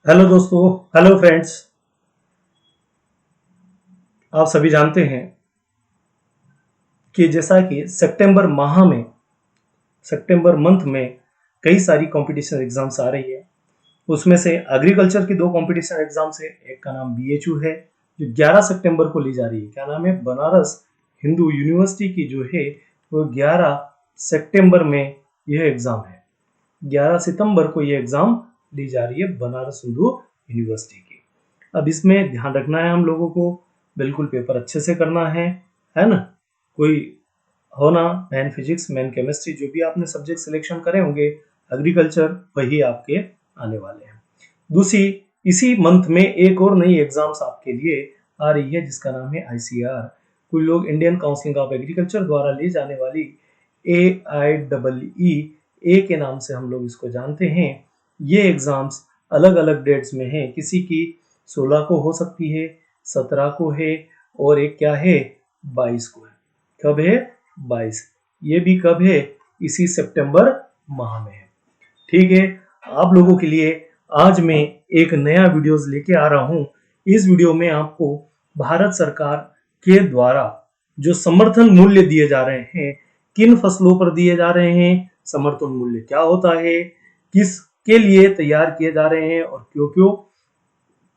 Hello दोस्तों, hello friends. आप सभी जानते हैं कि जैसा कि सितंबर मंथ में कई सारी कंपटीशन एग्जाम्स आ रही है। उसमें से एग्रीकल्चर की दो कंपटीशन एग्जाम्स है। एक का नाम बीएचयू है जो 11 सितंबर को ली जा रही है। क्या नाम है? बनारस हिंदू यूनिवर्सिटी की जो है वो 11 सितंबर में यह एग्जाम है। 11 सितंबर को यह एग्जाम ली जा रही है बनारस हिंदू यूनिवर्सिटी की। अब इसमें ध्यान रखना है हम लोगों को, बिल्कुल पेपर अच्छे से करना है ना। कोई होना मैन फिजिक्स मैन केमिस्ट्री जो भी आपने सब्जेक्ट सिलेक्शन करे होंगे एग्रीकल्चर वही आपके आने वाले हैं। दूसरी, इसी मंथ में एक और नई एग्जाम्स आपके लिए आ रही है जिसका नाम है आईसीआर। कुछ लोग इंडियन काउंसिल ऑफ एग्रीकल्चर द्वारा ली जाने वाली AIEE के नाम से हम लोग इसको जानते हैं। ये एग्जाम्स अलग अलग डेट्स में हैं। किसी की 16 को हो सकती है, 17 को है और एक क्या है 22 को है। कब है? 22। ये भी कब है? इसी सितंबर माह में है। ठीक है, आप लोगों के लिए आज मैं एक नया वीडियोस लेके आ रहा हूं। इस वीडियो में आपको भारत सरकार के द्वारा जो समर्थन मूल्य दिए जा रहे हैं, किन फसलों पर दिए जा रहे हैं, समर्थन मूल्य क्या होता है, किस के लिए तैयार किए जा रहे हैं और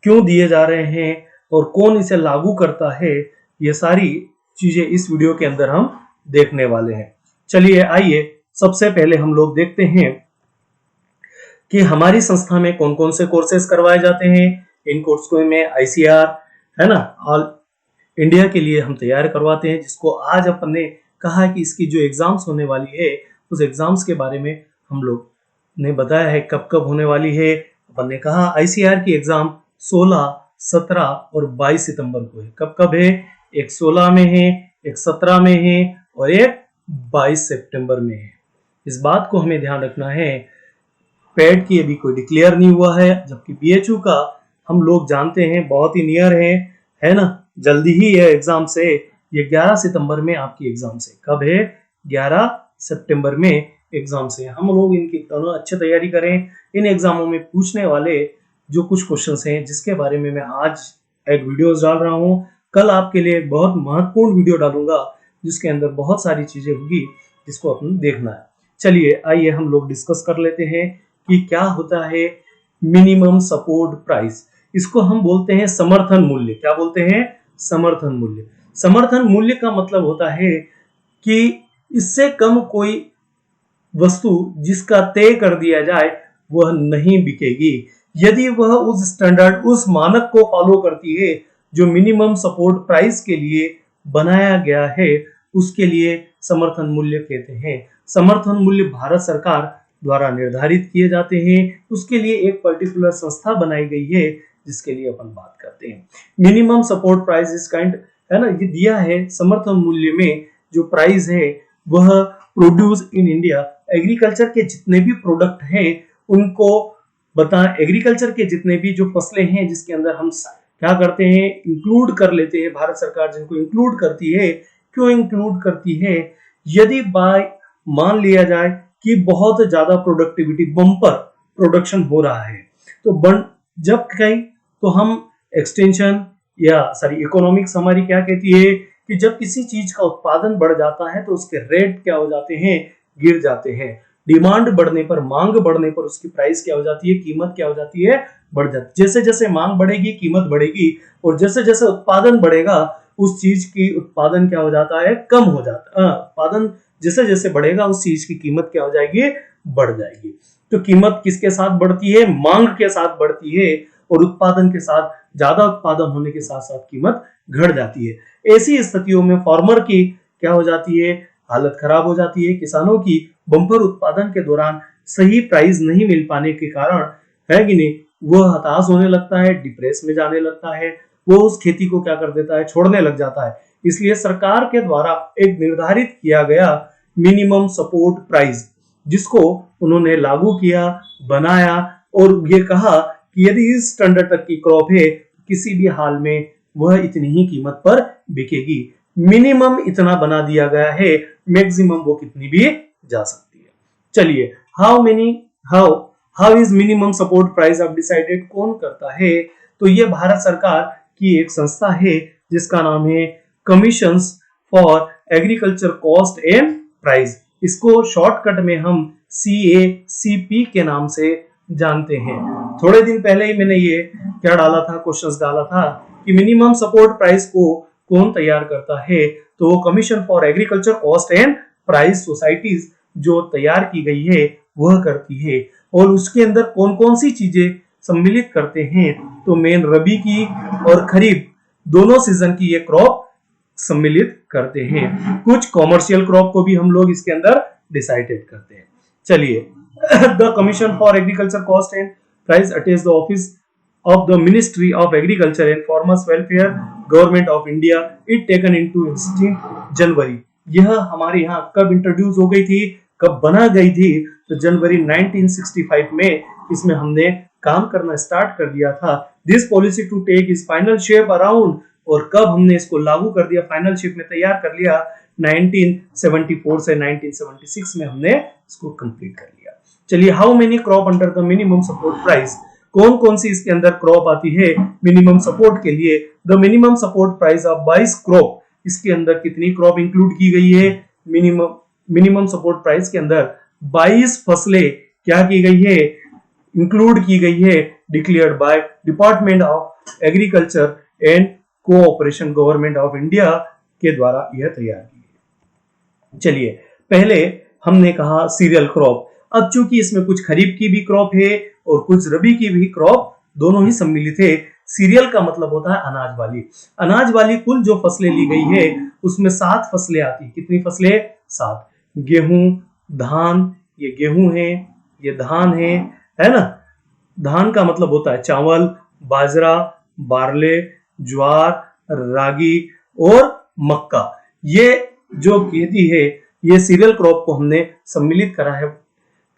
क्यों दिए जा रहे हैं और कौन इसे लागू करता है, ये सारी चीजें इस वीडियो के अंदर हम देखने वाले हैं। चलिए आइए सबसे पहले हम लोग देखते हैं कि हमारी संस्था में कौन कौन से कोर्सेज करवाए जाते हैं। इन कोर्स में आईसीआर है ना, ऑल इंडिया के लिए हम तैयार करवाते हैं, जिसको आज अपन ने कहा कि इसकी जो एग्जाम्स होने वाली है उस एग्जाम्स के बारे में हम लोग ने बताया है कब कब होने वाली है। अपन ने कहा आईसीआर की एग्जाम 16, 17 और 22 सितंबर को है। कब कब है? एक 16 में है, एक 17 में है और एक 22 सितंबर में है। इस बात को हमें ध्यान रखना है। पेड की अभी कोई डिक्लेयर नहीं हुआ है, जबकि बीएचयू का हम लोग जानते हैं बहुत ही नियर है ना। जल्दी ही यह एग्जाम से, ये 11 सितंबर में आपकी एग्जाम से। कब है? 11 सितंबर में एग्जाम से। हम लोग इनकी दोनों अच्छी तैयारी करें। इन एग्जामों में पूछने वाले जो कुछ क्वेश्चंस हैं जिसके बारे में मैं आज एक वीडियो डाल रहा हूं, कल आपके लिए बहुत महत्वपूर्ण वीडियो डालूंगा जिसके अंदर बहुत सारी चीजें होगी जिसको अपन देखना है। चलिए आइए हम लोग डिस्कस कर लेते हैं कि क्या होता है मिनिमम सपोर्ट प्राइस। इसको हम बोलते हैं समर्थन मूल्य। क्या बोलते हैं? समर्थन मूल्य। समर्थन मूल्य का मतलब होता है कि इससे कम कोई वस्तु जिसका तय कर दिया जाए वह नहीं बिकेगी यदि वह उस स्टैंडर्ड, उस मानक को फॉलो करती है जो मिनिमम सपोर्ट प्राइस के लिए बनाया गया है। उसके लिए समर्थन मूल्य कहते हैं। समर्थन मूल्य भारत सरकार द्वारा निर्धारित किए जाते हैं। उसके लिए एक पर्टिकुलर संस्था बनाई गई है जिसके लिए अपन बात करते हैं। मिनिमम सपोर्ट प्राइस इस काइंड है ना, ये दिया है समर्थन मूल्य में जो प्राइस है वह प्रोड्यूस इन इंडिया। एग्रीकल्चर के जितने भी प्रोडक्ट हैं उनको एग्रीकल्चर के जितने भी जो फसलें हैं जिसके अंदर हम क्या करते हैं, इंक्लूड कर लेते हैं। भारत सरकार जिनको इंक्लूड करती है, क्यों इंक्लूड करती है? यदि मान लिया जाए कि बहुत ज्यादा प्रोडक्टिविटी, बम्पर प्रोडक्शन हो रहा है तो जब कहीं तो हम एक्सटेंशन इकोनॉमिक्स हमारी क्या कहती है कि जब किसी चीज का उत्पादन बढ़ जाता है तो उसके रेट क्या हो जाते हैं, गिर जाते हैं। डिमांड बढ़ने पर, मांग बढ़ने पर उसकी प्राइस क्या हो जाती है, कीमत क्या हो जाती है, बढ़ जाती है। जैसे जैसे मांग बढ़ेगी कीमत बढ़ेगी और जैसे जैसे उत्पादन बढ़ेगा उस चीज की उत्पादन क्या हो जाता है, कम हो जाता है। उत्पादन जैसे जैसे बढ़ेगा उस चीज की कीमत क्या हो जाएगी, बढ़ जाएगी। तो कीमत किसके साथ बढ़ती है? मांग के साथ बढ़ती है और उत्पादन के साथ, ज्यादा उत्पादन होने के साथ साथ कीमत घट जाती है। ऐसी स्थितियों में फार्मर की क्या हो जाती है, हालत खराब हो जाती है। किसानों की बम्पर उत्पादन के दौरान सही प्राइस नहीं मिल पाने के कारण है कि नहीं, वह हताश होने लगता है, डिप्रेस में जाने लगता है, वो उस खेती को क्या कर देता है, छोड़ने लग जाता है। इसलिए सरकार के द्वारा एक निर्धारित किया गया मिनिमम सपोर्ट प्राइस जिसको उन्होंने लागू किया, बनाया और ये कहा कि यदि इस स्टैंडर्ड तक की क्रॉप है किसी भी हाल में वह इतनी ही कीमत पर बिकेगी। मिनिमम इतना बना दिया गया है, मैक्सिमम वो कितनी भी जा सकती है। चलिए how is minimum support price of decided, कौन करता है? तो ये भारत सरकार की एक संस्था है जिसका नाम है commissions for agriculture cost and price. इसको शॉर्टकट में हम CACP के नाम से जानते हैं। थोड़े दिन पहले ही मैंने ये क्या डाला था, क्वेश्चंस डाला था कि मिनिमम सपोर्ट प्राइस को कौन तैयार करता है? तो वो commission for agriculture cost and price societies जो तैयार की गई है वह करती है। और उसके अंदर कौन कौन सी चीजें सम्मिलित करते हैं? तो मेन रबी की और खरीफ दोनों सीजन की ये क्रॉप सम्मिलित करते हैं। कुछ कॉमर्शियल क्रॉप को भी हम लोग इसके अंदर डिसाइडेड करते हैं। चलिए, the commission for agriculture cost and price attach the office of the Ministry of Agriculture and Farmers Welfare, Government of India, it taken into 16 जनवरी। यह हमारे यहाँ कब इंट्रोड्यूस हो गई थी, कब बना गई थी? तो जनवरी 1965 में इसमें हमने काम करना स्टार्ट कर दिया था। This policy to take is final shape around, और कब हमने इसको लागू कर दिया, फाइनल शेप में तैयार कर लिया? 1974 से 1976 में हमने इसको कंप्लीट कर लिया। चलिए, how many crop under the minimum support price, कौन कौन सी इसके अंदर क्रॉप आती है मिनिमम सपोर्ट के लिए? The minimum support price of 22 crop, इसके अंदर कितनी क्रॉप इंक्लूड की गई है? मिनिमम सपोर्ट प्राइस के अंदर 22 फसलें क्या की गई है, इंक्लूड की गई है, declared by department of agriculture and cooperation government of India के द्वारा यह तैयार की है। चलिए, पहले हमने कहा सीरियल क्रॉप। अब चूंकि इसमें कुछ खरीफ की भी क्रॉप है और कुछ रबी की भी क्रॉप, दोनों ही सम्मिलित है। सीरियल का मतलब होता है अनाज वाली। अनाज वाली कुल जो फसलें ली गई है उसमें 7 फसलें आती। कितनी फसलें? 7। गेहूं, धान, ये गेहूं है, ये धान है ना? धान का मतलब होता है चावल, बाजरा, बार्ले, ज्वार, रागी और मक्का। ये जो खेती है ये सीरियल क्रॉप को हमने सम्मिलित करा है।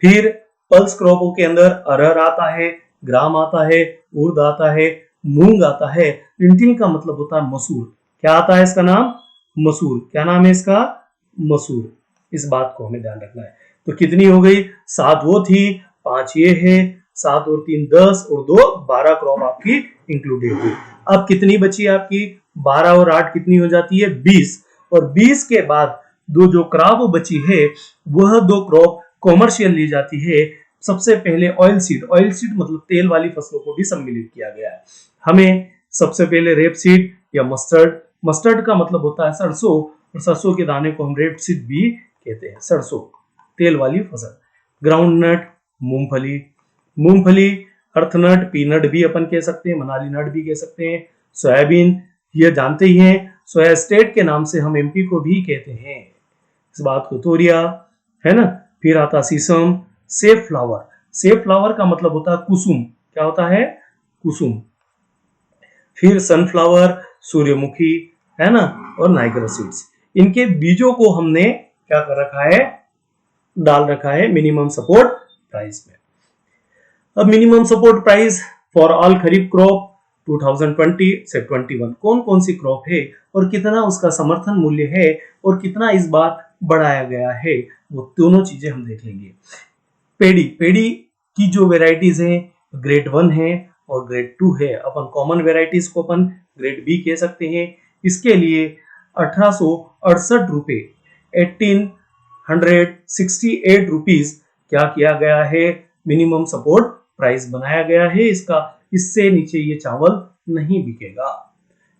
फिर पल्स क्रॉपों के अंदर अरहर आता है, ग्राम आता है, उर्द आता है, मूंग आता है। लिंटिल का मतलब होता है मसूर। क्या आता है इसका नाम? मसूर। क्या नाम है इसका? मसूर। इस बात को हमें ध्यान रखना है। तो कितनी हो गई? 7 वो थी, 5 ये है, 7 और 3 10 और 2 12 क्रॉप आपकी इंक्लूडेड हुई। अब कितनी बची आपकी? 12 और 8 कितनी हो जाती है? 20। और 20 के बाद जो क्रॉप बची है वह 2 क्रॉप कॉमर्शियल ली जाती है। सबसे पहले ऑयल सीड मतलब तेल वाली फसलों को भी सम्मिलित किया गया है। हमें सबसे पहले रेप सीड या मस्टर्ड का मतलब होता है सरसों, और सरसों के दाने को हम रेप सीड भी कहते हैं। सरसों तेल वाली फसल। ग्राउंड नट, मूंगफली, अर्थनट, पीनट भी अपन कह सकते हैं, मनाली नट भी कह सकते हैं। सोयाबीन, ये जानते ही हैं, सोया स्टेट के नाम से हम MP को भी कहते हैं। इस बात को तोरिया, है ना? फिर आता सीसम, सेफ फ्लावर का मतलब होता है कुसुम। क्या होता है? कुसुम। फिर सनफ्लावर, सूर्यमुखी, है ना? और नाइगर सीड्स। इनके बीजों को हमने क्या कर रखा है? डाल रखा है मिनिमम सपोर्ट प्राइस में। अब minimum support price for all kharif crop 2020 से 21 कौन कौन सी क्रॉप है और कितना उसका समर्थन मूल्य है और कितना इस बार बढ़ाया गया है, वो दोनों चीजें हम देख लेंगे। पेड़ी की जो वेराइटीज हैं ग्रेड 1 है और ग्रेड 2 है। अपन कॉमन वेराइटीज को अपन ग्रेड B कह सकते हैं। इसके लिए 1868 रुपए 1868 रुपीज क्या किया गया है? मिनिमम सपोर्ट प्राइस बनाया गया है इसका। इससे नीचे ये चावल नहीं बिकेगा।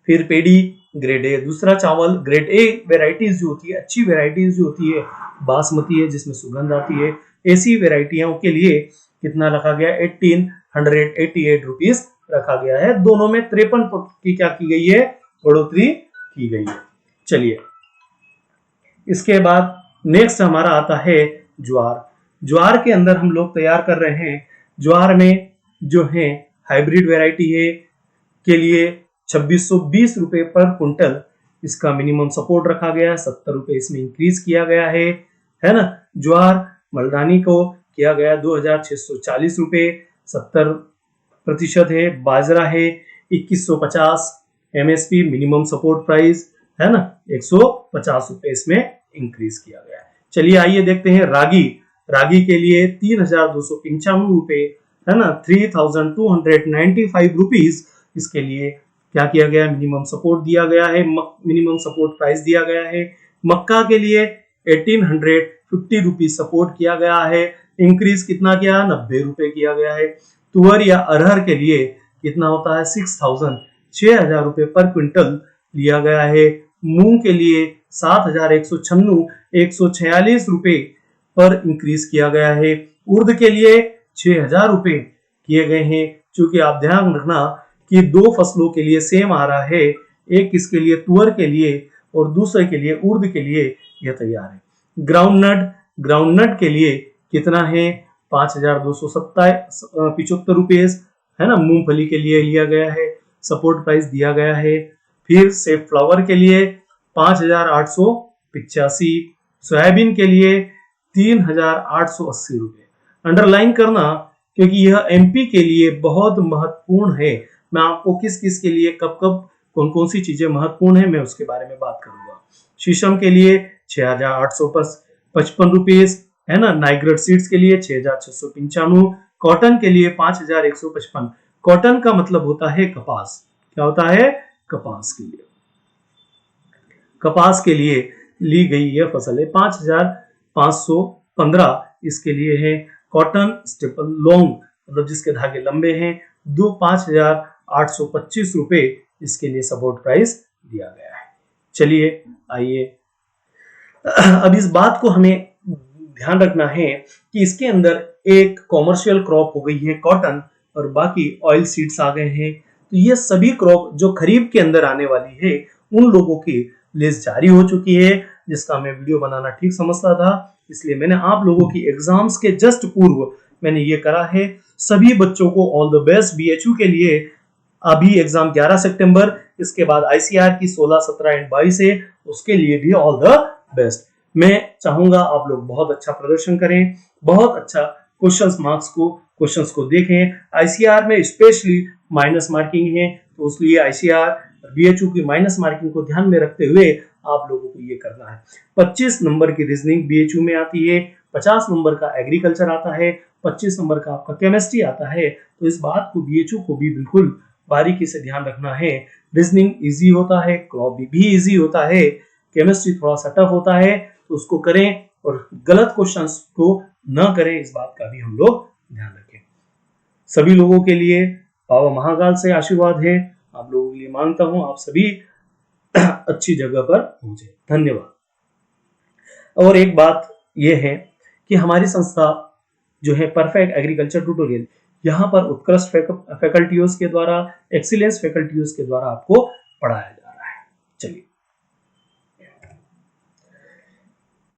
फिर पेड़ी ग्रेड A। दूसरा चावल ग्रेड A वेराइटीज जो होती है, अच्छी वेराइटीज जो होती है, बासमती है जिसमें सुगंध आती है, ऐसी वेराइटियों के लिए कितना रखा गया? 1888 रुपीज रखा गया है। दोनों में 53 की क्या की गई है? बढ़ोतरी की गई है। चलिए, इसके बाद नेक्स्ट हमारा आता है ज्वार के अंदर हम लोग तैयार कर रहे हैं। ज्वार में जो है हाइब्रिड वेराइटी है के लिए 2620 रुपए पर क्विंटल इसका मिनिमम सपोर्ट रखा गया है। 70 रुपए इसमें इंक्रीज किया गया है ना? ज्वार मलदानी को किया गया 2640 रुपए, 70% है। बाजरा है 2150 MSP मिनिमम सपोर्ट प्राइस, है ना? 150 रुपए इसमें इंक्रीज किया गया है। चलिए आइए देखते हैं रागी के लिए 3,295 रुपए, है ना, 3,295 रुपीज। इसके लिए क्या किया गया, मिनिमम सपोर्ट दिया गया है, मिनिमम सपोर्ट प्राइस दिया गया है। मक्का के लिए 1850 रुपीज सपोर्ट किया गया है, इंक्रीज कितना किया, 90 रुपए किया गया है। तुअर या अरहर के लिए कितना होता है, 6,000 रुपए पर क्विंटल लिया गया है। मूंग के लिए 7,146 रुपए पर इंक्रीज किया गया है। उर्द के लिए 6,000 रुपए किए गए हैं। चूंकि आप ध्यान रखना कि दो फसलों के लिए सेम आ रहा है, एक किसके लिए, तुअर के लिए, और दूसरे के लिए उर्द के लिए यह तैयार है। ग्राउंडनट के लिए कितना है, 5,275 रुपए, है ना। मूंगफली के लिए लिया गया है, सपोर्ट प्राइस दिया गया है। फिर से फ्लावर के लिए 5,885, सोयाबीन के लिए 3,880 रुपए। अंडरलाइन करना क्योंकि यह एमपी के लिए बहुत महत्वपूर्ण है। मैं आपको किस किस के लिए कब कब कौन कौन सी चीजें महत्वपूर्ण है मैं उसके बारे में बात करूंगा। शीशम के लिए 6,855 रुपीज, है ना। नाइग्रेट सीड्स के लिए 6,695, कॉटन के लिए 5,155। कॉटन का मतलब होता है कपास, क्या होता है, कपास के लिए। कपास के लिए ली गई यह फसल है 5,515, इसके लिए है। कॉटन स्टेपल लॉन्ग, मतलब जिसके धागे लंबे हैं, 5,825 रुपए, इसके लिए सपोर्ट प्राइस दिया गया है। चलिए आइए, अब इस बात को हमें ध्यान रखना है कि इसके अंदर एक कॉमर्शियल क्रॉप हो गई है कॉटन, और बाकी ऑयल सीड्स आ गए हैं। तो ये सभी क्रॉप जो खरीफ के अंदर आने वाली है, उन लोगों की लिस्ट जारी हो चुकी है, जिसका मैं वीडियो बनाना ठीक समझता था, इसलिए मैंने आप लोगों की एग्जाम्स के जस्ट पूर्व मैंने ये करा है। सभी बच्चों को ऑल द बेस्ट। बीएचयू के लिए अभी एग्जाम 11 सितंबर, इसके बाद आईसीआर की 16, 17 एंड 22 है, उसके लिए भी ऑल द बेस्ट। मैं चाहूंगा आप लोग बहुत अच्छा प्रदर्शन करें, बहुत अच्छा क्वेश्चंस को देखें। आईसीआर में स्पेशली माइनस मार्किंग है, तो उसलिए आईसीआर बीएचयू की माइनस मार्किंग को ध्यान में रखते हुए आप लोगों को ये करना है। 25 नंबर की रीजनिंग बीएचयू में आती है, 50 नंबर का एग्रीकल्चर आता है, 25 नंबर का आपका केमिस्ट्री आता है। तो इस बात को बीएचयू को भी बिल्कुल बारीकी से ध्यान रखना है। रीजनिंग इजी होता है, क्रॉप भी इजी होता है, केमिस्ट्री थोड़ा सा टफ होता है, तो उसको करें और गलत क्वेश्चंस को न करें, इस बात का भी हम लोग ध्यान रखें। सभी लोगों के लिए बाबा महाकाल से आशीर्वाद है, आप लोगों के लिए मांगता हूं आप सभी अच्छी जगह पर पहुंचे। धन्यवाद। और एक बात यह है कि हमारी संस्था जो है परफेक्ट एग्रीकल्चर ट्यूटोरियल, यहाँ पर उत्कृष्ट फैकल्टियों के द्वारा, एक्सीलेंस फैकल्टियों के द्वारा आपको पढ़ाया जा रहा है। चलिए।